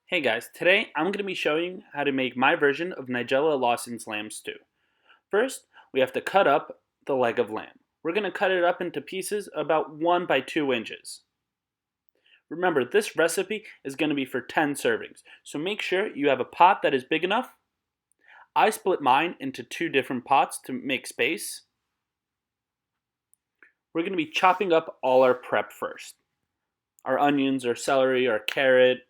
Hey guys, today I'm going to be showing you how to make my version of Nigela Lawson's lamb stew. First, we have to cut up the leg of lamb. We're going to cut it up into pieces about 1 by 2 inches. Remember, this recipe is going to be for 10 servings, so make sure you have a pot that is big enough. I split mine into 2 different pots to make space. We're going to be chopping up all our prep first. Our onions, our celery, our carrot.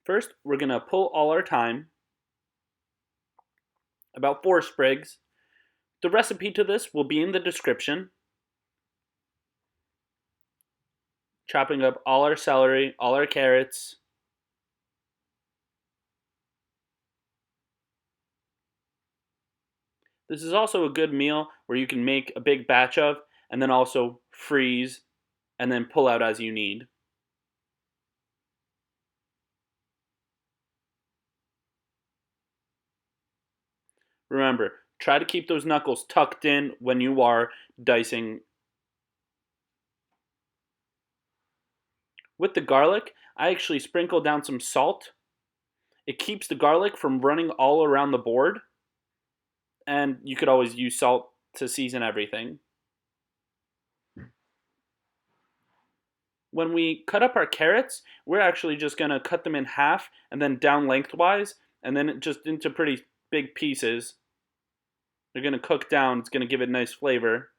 First, we're going to pull all our thyme, about 4 sprigs. The recipe to this will be in the description. Chopping up all our celery, all our carrots. This is also a good meal where you can make a big batch of and then also freeze and then pull out as you need. Remember, try to keep those knuckles tucked in when you are dicing. With the garlic, I actually sprinkle down some salt. It keeps the garlic from running all around the board, and you could always use salt to season everything. When we cut up our carrots, we're actually just going to cut them in half and then down lengthwise, and then just into pretty big pieces. They're going to cook down. It's going to give it nice flavor.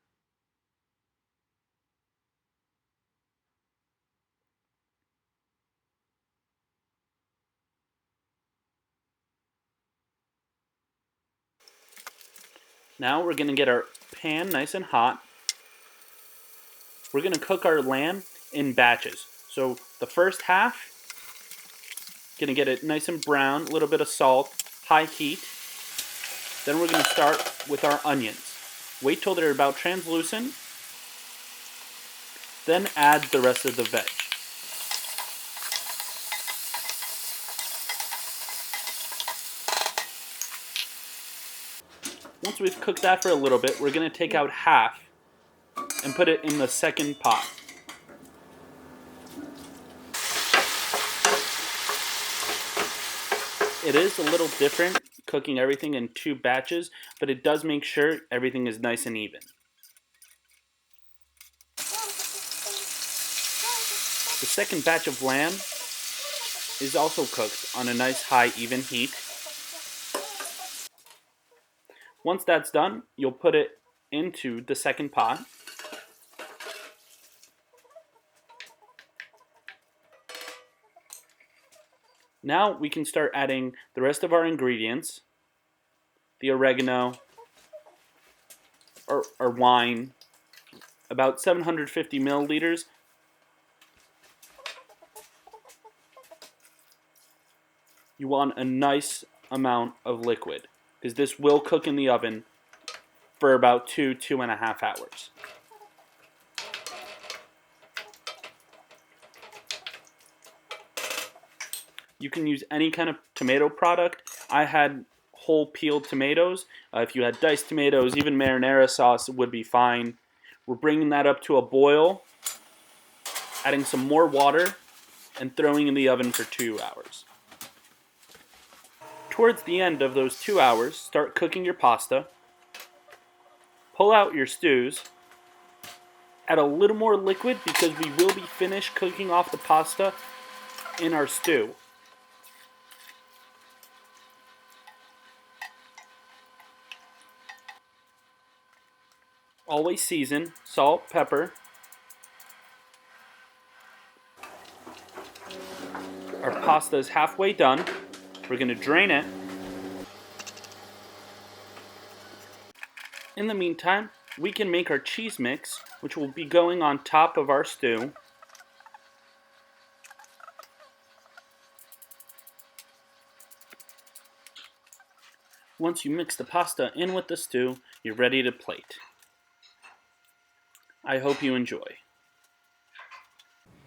Now we're going to get our pan nice and hot. We're going to cook our lamb in batches. So the first half, going to get it nice and brown, a little bit of salt, high heat. Then we're going to start with our onions. Wait till they're about translucent. Then add the rest of the veg. Once we've cooked that for a little bit, we're going to take out half and put it in the second pot. It is a little different cooking everything in 2 batches, but it does make sure everything is nice and even. The second batch of lamb is also cooked on a nice high even heat. Once that's done, you'll put it into the second pot. Now we can start adding the rest of our ingredients. The oregano, or wine, about 750 milliliters. You want a nice amount of liquid, because this will cook in the oven for about 2.5 hours. You can use any kind of tomato product. I had whole peeled tomatoes. If you had diced tomatoes, even marinara sauce would be fine. We're bringing that up to a boil, adding some more water, and throwing in the oven for 2 hours. Towards the end of those 2 hours, start cooking your pasta. Pull out your stews. Add a little more liquid because we will be finished cooking off the pasta in our stew. Always season, salt, pepper. Our pasta is halfway done. We're going to drain it. In the meantime, we can make our cheese mix, which will be going on top of our stew. Once you mix the pasta in with the stew, you're ready to plate. I hope you enjoy.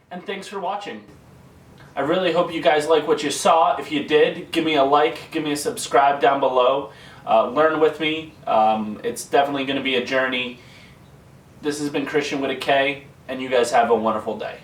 And thanks for watching. I really hope you guys like what you saw. If you did, give me a like, give me a subscribe down below. Learn with me. It's definitely going to be a journey. This has been Christian with a K, and you guys have a wonderful day.